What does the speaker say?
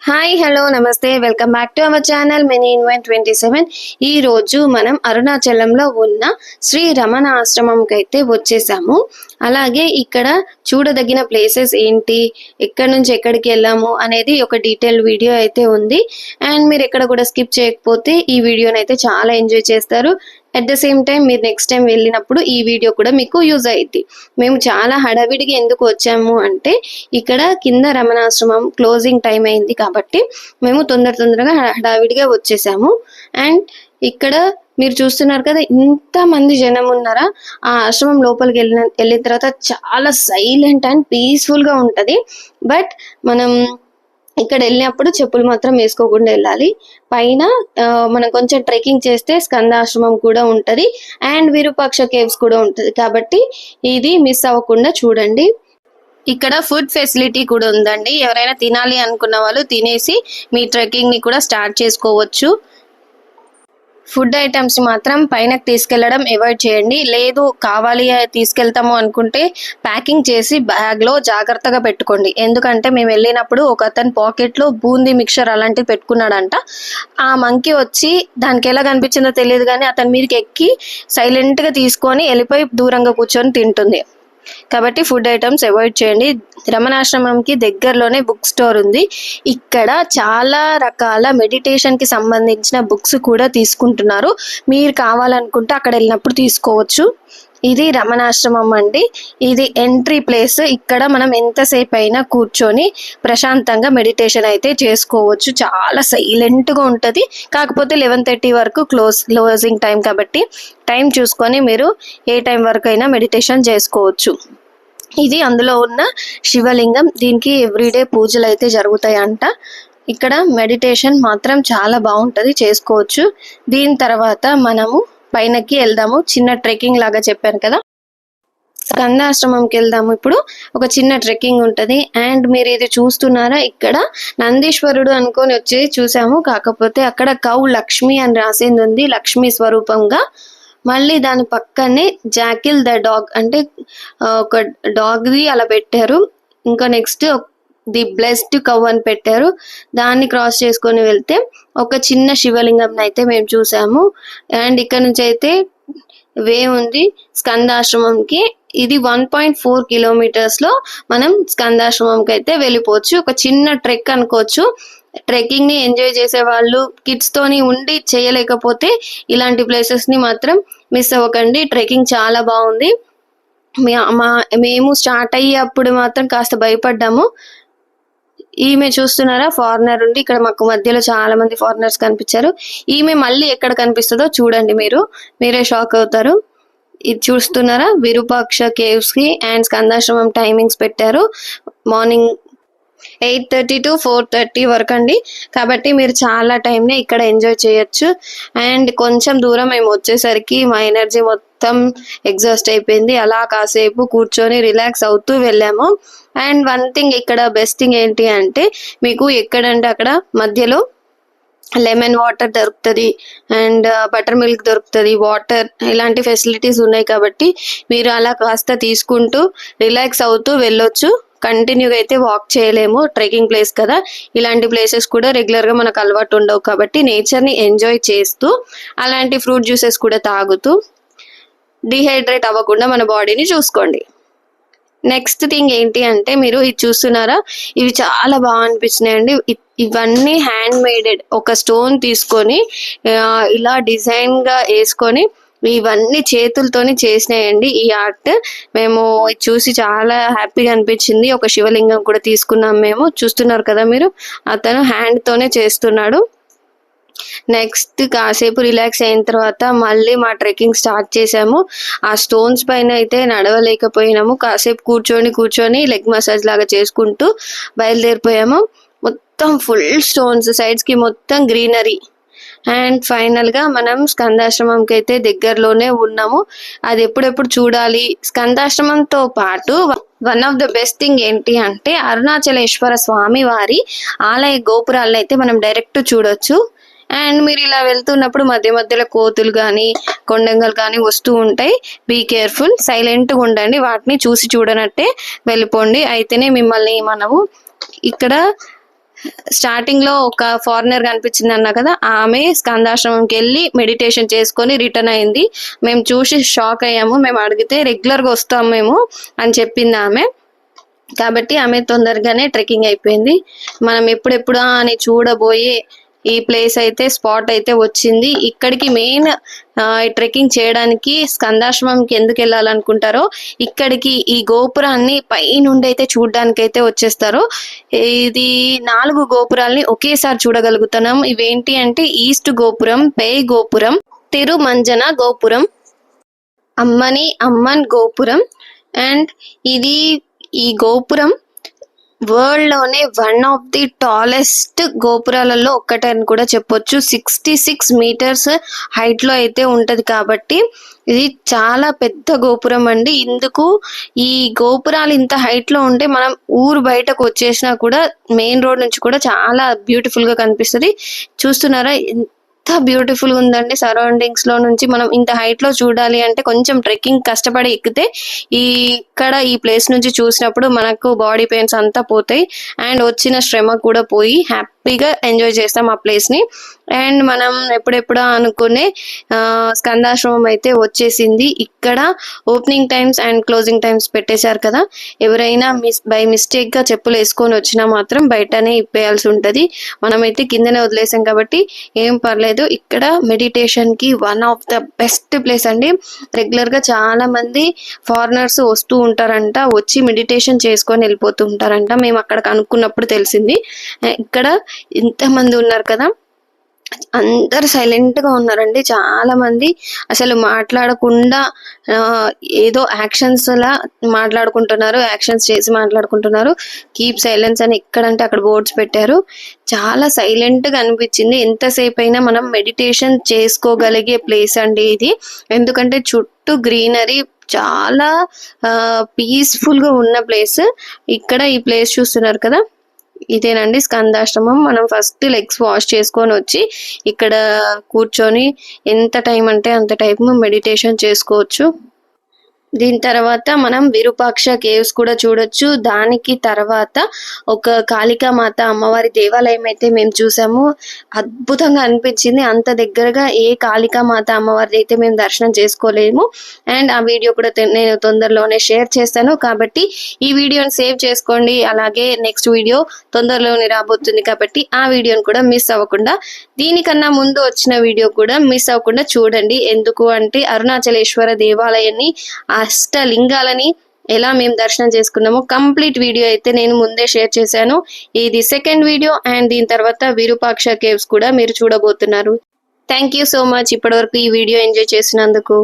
Hi hello నమస్తే welcome back to our channel mini invent 27. ఈ రోజు మనం అరుణాచలంలో ఉన్న శ్రీ రమణ ఆశ్రమంకి అయితే వచ్చేసాము. అలాగే ఇక్కడ చూడదగిన ప్లేసెస్ ఏంటి, ఎక్కడి నుంచి ఎక్కడికి వెళ్ళాము అనేది ఒక డీటెయిల్ వీడియో అయితే ఉంది. అండ్ మీరు ఎక్కడ కూడా స్కిప్ చేయకపోతే ఈ వీడియోని అయితే చాలా ఎంజాయ్ చేస్తారు. అట్ ద సేమ్ టైం మీరు నెక్స్ట్ టైం వెళ్ళినప్పుడు ఈ వీడియో కూడా మీకు యూజ్ అయ్యింది. మేము చాలా హడావిడిగా ఎందుకు వచ్చాము అంటే ఇక్కడ కింద రమణాశ్రమం క్లోజింగ్ టైం అయింది కాబట్టి మేము తొందరగా హడావిడిగా వచ్చేసాము. అండ్ ఇక్కడ మీరు చూస్తున్నారు కదా, ఇంత మంది జనం ఉన్నారా. ఆ ఆశ్రమం లోపలికి వెళ్ళిన తర్వాత చాలా సైలెంట్ అండ్ పీస్ఫుల్ గా ఉంటది. బట్ మనం ఇక్కడ వెళ్ళినప్పుడు చెప్పులు మాత్రం వేసుకోకుండా వెళ్ళాలి. పైన మనం కొంచెం ట్రెక్కింగ్ చేస్తే స్కందాశ్రమం కూడా ఉంటది అండ్ విరూపాక్ష కేవ్స్ కూడా ఉంటది. కాబట్టి ఇది మిస్ అవ్వకుండా చూడండి. ఇక్కడ ఫుడ్ ఫెసిలిటీ కూడా ఉందండి. ఎవరైనా తినాలి అనుకున్న వాళ్ళు తినేసి మీ ట్రెక్కింగ్ ని కూడా స్టార్ట్ చేసుకోవచ్చు. ఫుడ్ ఐటమ్స్ మాత్రం పైనకి తీసుకెళ్లడం అవాయిడ్ చేయండి. లేదు కావాలి తీసుకెళ్తాము అనుకుంటే ప్యాకింగ్ చేసి బ్యాగ్ లో జాగ్రత్తగా పెట్టుకోండి. ఎందుకంటే మేము వెళ్ళినప్పుడు ఒక అతని పాకెట్ లో బూందీ మిక్చర్ అలాంటివి పెట్టుకున్నాడంట. ఆ మంకీ వచ్చి దానికి ఎలా కనిపించిందో తెలియదు కానీ అతని మీదకి ఎక్కి సైలెంట్ గా తీసుకొని వెళ్ళిపోయి దూరంగా కూర్చొని తింటుంది. కాబట్టి ఫుడ్ ఐటమ్స్ అవాయిడ్ చేయండి. రమణాశ్రమంకి దగ్గరలోనే బుక్ స్టోర్ ఉంది. ఇక్కడ చాలా రకాల మెడిటేషన్ కి సంబంధించిన బుక్స్ కూడా తీసుకుంటున్నారు. మీరు కావాలనుకుంటే అక్కడ వెళ్ళినప్పుడు తీసుకోవచ్చు. ఇది రమణాశ్రమం అండి. ఇది ఎంట్రీ ప్లేస్. ఇక్కడ మనం ఎంతసేపు అయినా కూర్చొని ప్రశాంతంగా మెడిటేషన్ అయితే చేసుకోవచ్చు. చాలా సైలెంట్ గా ఉంటది. కాకపోతే 11:30 వరకు క్లోజింగ్ టైం కాబట్టి టైం చూసుకొని మీరు ఏ టైం వరకు అయినా మెడిటేషన్ చేసుకోవచ్చు. ఇది అందులో ఉన్న శివలింగం. దీనికి ఎవ్రీడే పూజలు అయితే జరుగుతాయంట. ఇక్కడ మెడిటేషన్ మాత్రం చాలా బాగుంటది, చేసుకోవచ్చు. దీని తర్వాత మనము పైనకి వెళ్దాము. చిన్న ట్రెక్కింగ్ లాగా చెప్పాను కదా, స్కందాశ్రమంకి వెళ్దాము. ఇప్పుడు ఒక చిన్న ట్రెక్కింగ్ ఉంటది. అండ్ మీరు ఇది చూస్తున్నారా, ఇక్కడ నందీశ్వరుడు అనుకొని వచ్చి చూసాము. కాకపోతే అక్కడ కౌ లక్ష్మి అని రాసింది ఉంది, లక్ష్మీ స్వరూపంగా. మళ్ళీ దాని పక్కనే జాకిల్ ద డాగ్ అంటే ఒక డాగ్ ది అలా పెట్టారు. ఇంకా నెక్స్ట్ ది బ్లెస్డ్ కౌ అని పెట్టారు. దాన్ని క్రాస్ చేసుకొని వెళ్తే ఒక చిన్న శివలింగం అయితే మేము చూసాము. అండ్ ఇక్కడ నుంచి అయితే వే ఉంది స్కందాశ్రమంకి. ఇది 1.4 కిలోమీటర్స్ లో మనం స్కందాశ్రమంకి అయితే వెళ్ళిపోవచ్చు. ఒక చిన్న ట్రెక్ అనుకోవచ్చు. ట్రెక్కింగ్ ని ఎంజాయ్ చేసే వాళ్ళు, కిడ్స్ తోని ఉండి చేయలేకపోతే ఇలాంటి ప్లేసెస్ ని మాత్రం మిస్ అవ్వకండి. ట్రెక్కింగ్ చాలా బాగుంది. మేము స్టార్ట్ అయ్యేప్పుడు మాత్రం కాస్త భయపడ్డాము. ఈమె చూస్తున్నారా, ఫారినర్ ఉండి ఇక్కడ మాకు మధ్యలో చాలా మంది ఫారినర్స్ కనిపించారు. ఈమె మళ్ళీ ఎక్కడ కనిపిస్తుందో చూడండి, మీరే షాక్ అవుతారు. ఇది చూస్తున్నారా, విరూపాక్ష కేవ్స్ కి అండ్ స్కందాశ్రమం టైమింగ్స్ పెట్టారు. మార్నింగ్ 8:30 to 4:30 వరకు అండి. కాబట్టి మీరు చాలా టైంని ఇక్కడ ఎంజాయ్ చేయొచ్చు. అండ్ కొంచెం దూరం మేము వచ్చేసరికి మా ఎనర్జీ మొత్తం ఎగ్జాస్ట్ అయిపోయింది. అలా కాసేపు కూర్చొని రిలాక్స్ అవుతూ వెళ్ళాము. అండ్ వన్ థింగ్ ఇక్కడ బెస్ట్ థింగ్ ఏంటి అంటే మీకు ఎక్కడంటే అక్కడ మధ్యలో లెమన్ వాటర్ దొరుకుతుంది అండ్ బటర్ మిల్క్ దొరుకుతుంది, వాటర్ ఇలాంటి ఫెసిలిటీస్ ఉన్నాయి. కాబట్టి మీరు అలా కాస్త తీసుకుంటూ రిలాక్స్ అవుతూ వెళ్ళొచ్చు. కంటిన్యూగా అయితే వాక్ చేయలేము, ట్రెక్కింగ్ ప్లేస్ కదా. ఇలాంటి ప్లేసెస్ కూడా రెగ్యులర్ గా మనకు అలవాటు ఉండవు. కాబట్టి నేచర్ ని ఎంజాయ్ చేస్తూ అలాంటి ఫ్రూట్ జ్యూసెస్ కూడా తాగుతూ డిహైడ్రేట్ అవ్వకుండా మన బాడీని చూసుకోండి. నెక్స్ట్ థింగ్ ఏంటి అంటే మీరు ఇది చూస్తున్నారా, ఇవి చాలా బాగా అనిపించినాయండి. ఇవన్నీ హ్యాండ్ మేడెడ్. ఒక స్టోన్ తీసుకొని ఇలా డిజైన్ గా వేసుకొని ఇవన్నీ చేతులతోని చేసినాయండి ఈ ఆర్ట్. మేము చూసి చాలా హ్యాపీగా అనిపించింది. ఒక శివలింగం కూడా తీసుకున్నాం మేము. చూస్తున్నారు కదా మీరు, అతను హ్యాండ్ తోనే చేస్తున్నాడు. నెక్స్ట్ కాసేపు రిలాక్స్ అయిన తర్వాత మళ్ళీ మా ట్రెక్కింగ్ స్టార్ట్ చేసాము. ఆ స్టోన్స్ పైన అయితే నడవలేకపోయినాము. కాసేపు కూర్చొని లెగ్ మసాజ్ లాగా చేసుకుంటూ బయలుదేరిపోయాము. మొత్తం ఫుల్ స్టోన్స్, సైడ్స్ కి మొత్తం గ్రీనరీ. అండ్ ఫైనల్ గా మనం స్కందాశ్రమంకి అయితే దగ్గరలోనే ఉన్నాము. అది ఎప్పుడెప్పుడు చూడాలి. స్కందాశ్రమంతో పాటు one of the best thing ఏంటి అంటే అరుణాచలేశ్వర స్వామి వారి ఆలయ గోపురాలను అయితే మనం డైరెక్ట్ చూడొచ్చు. అండ్ మీరు ఇలా వెళ్తున్నప్పుడు మధ్య మధ్యలో కోతులు కానీ కొండంగలు కానీ వస్తూ ఉంటాయి. బీ కేర్ఫుల్, సైలెంట్గా ఉండండి. వాటిని చూసి చూడనట్టే వెళ్ళిపోండి. అయితేనే మిమ్మల్ని మనము ఇక్కడ స్టార్టింగ్ లో ఒక ఫారినర్ కనిపించింది అన్నా కదా, ఆమె స్కందాశ్రమంకి వెళ్ళి మెడిటేషన్ చేసుకొని రిటర్న్ అయింది. మేము చూసి షాక్ అయ్యాము. మేము అడిగితే రెగ్యులర్ గా వస్తాం మేము అని చెప్పింది ఆమె. కాబట్టి ఆమె తొందరగానే ట్రెక్కింగ్ అయిపోయింది. మనం ఎప్పుడెప్పుడా అని చూడబోయే ఈ ప్లేస్ అయితే స్పాట్ అయితే వచ్చింది. ఇక్కడికి మెయిన్ ట్రెక్కింగ్ చేయడానికి స్కందాశ్రమంకి ఎందుకు వెళ్ళాలనుకుంటారో, ఇక్కడికి ఈ గోపురాన్ని పై నుండి అయితే చూడడానికి అయితే వచ్చేస్తారు. ఇది 4 గోపురాల్ని ఒకేసారి చూడగలుగుతున్నాం. ఇవేంటి అంటే ఈస్ట్ గోపురం, పే గోపురం, తిరుమంజన గోపురం, అమ్మన్ గోపురం. అండ్ ఈ గోపురం వరల్డ్ లోనే వన్ ఆఫ్ ది టాలెస్ట్ గోపురాలలో ఒక్కటని కూడా చెప్పొచ్చు. 66 మీటర్స్ హైట్ లో అయితే ఉంటది. కాబట్టి ఇది చాలా పెద్ద గోపురం అండి. ఇందుకు ఈ గోపురాలు ఇంత హైట్ లో ఉంటే మనం ఊరు బయటకు వచ్చేసినా కూడా మెయిన్ రోడ్ నుంచి కూడా చాలా బ్యూటిఫుల్ గా కనిపిస్తుంది. చూస్తున్నారా ఎంత బ్యూటిఫుల్ గా ఉందండి. సరౌండింగ్స్ లో నుంచి మనం ఇంత హైట్ లో చూడాలి అంటే కొంచెం ట్రెక్కింగ్ కష్టపడి ఎక్కితే ఇక్కడ ఈ ప్లేస్ నుంచి చూసినప్పుడు మనకు బాడీ పెయిన్స్ అంతా పోతాయి. అండ్ వచ్చిన శ్రమ కూడా పోయి హ్యాపీగా ఎంజాయ్ చేస్తాం ఆ ప్లేస్ ని. అండ్ మనం ఎప్పుడెప్పుడా అనుకునే స్కందాశ్రమం అయితే వచ్చేసింది. ఇక్కడ opening times and closing times పెట్టేశారు కదా. ఎవరైనా బై మిస్టేక్ గా చెప్పులు వేసుకొని వచ్చినా మాత్రం బయటనే ఇప్పేయాల్సి ఉంటది. మనమైతే కిందనే వదిలేసాం కాబట్టి ఏం పర్లేదు. ఇక్కడ మెడిటేషన్ కి one of the best place అండి. రెగ్యులర్ గా చాలా మంది ఫారినర్స్ వస్తూ ఉంటారంట, వచ్చి మెడిటేషన్ చేసుకొని వెళ్ళిపోతూ ఉంటారంట. మేము అక్కడ కనుక్కున్నప్పుడు తెలిసింది. ఇక్కడ ఇంతమంది ఉన్నారు కదా, అందరు సైలెంట్ గా ఉన్నారండి. చాలా మంది అసలు మాట్లాడకుండా ఏదో యాక్షన్స్ లా మాట్లాడుకుంటున్నారు, యాక్షన్స్ చేసి మాట్లాడుకుంటున్నారు. కీప్ సైలెన్స్ అని ఎక్కడంటే అక్కడ బోర్డ్స్ పెట్టారు. చాలా సైలెంట్ గా అనిపించింది. ఎంతసేపు అయినా మనం మెడిటేషన్ చేసుకోగలిగే ప్లేస్ అండి ఇది. ఎందుకంటే చుట్టూ గ్రీనరీ, చాలా పీస్ఫుల్ గా ఉన్న ప్లేస్. ఇక్కడ ఈ ప్లేస్ చూస్తున్నారు కదా, ఇదేనండి స్కందాశ్రమం. మనం ఫస్ట్ లెగ్స్ వాష్ చేసుకొని వచ్చి ఇక్కడ కూర్చొని ఎంత టైం అంటే అంత టైం మెడిటేషన్ చేసుకోవచ్చు. దీని తర్వాత మనం విరూపాక్ష కేవ్స్ కూడా చూడొచ్చు. దానికి తర్వాత ఒక కాళికామాత అమ్మవారి దేవాలయం అయితే మేము చూసాము. అద్భుతంగా అనిపించింది. అంత దగ్గరగా ఏ కాళికామాత అమ్మవారి అయితే మేము దర్శనం చేసుకోలేము. అండ్ ఆ వీడియో కూడా నేను తొందరలోనే షేర్ చేస్తాను. కాబట్టి ఈ వీడియోని సేవ్ చేసుకోండి. అలాగే నెక్స్ట్ వీడియో తొందరలోనే రాబోతుంది కాబట్టి ఆ వీడియోని కూడా మిస్ అవ్వకుండా, దీనికన్నా ముందు వచ్చిన వీడియో కూడా మిస్ అవ్వకుండా చూడండి. ఎందుకు అంటే అరుణాచలేశ్వర దేవాలయాన్ని, అష్టలింగాలని ఎలా మేము దర్శనం చేసుకున్నామో కంప్లీట్ వీడియో అయితే నేను ముందే షేర్ చేశాను. ఇది సెకండ్ వీడియో. అండ్ దీని తర్వాత విరూపాక్ష కేవ్స్ కూడా మీరు చూడబోతున్నారు. థ్యాంక్ యూ సో మచ్ ఇప్పటివరకు ఈ వీడియో ఎంజాయ్ చేసినందుకు.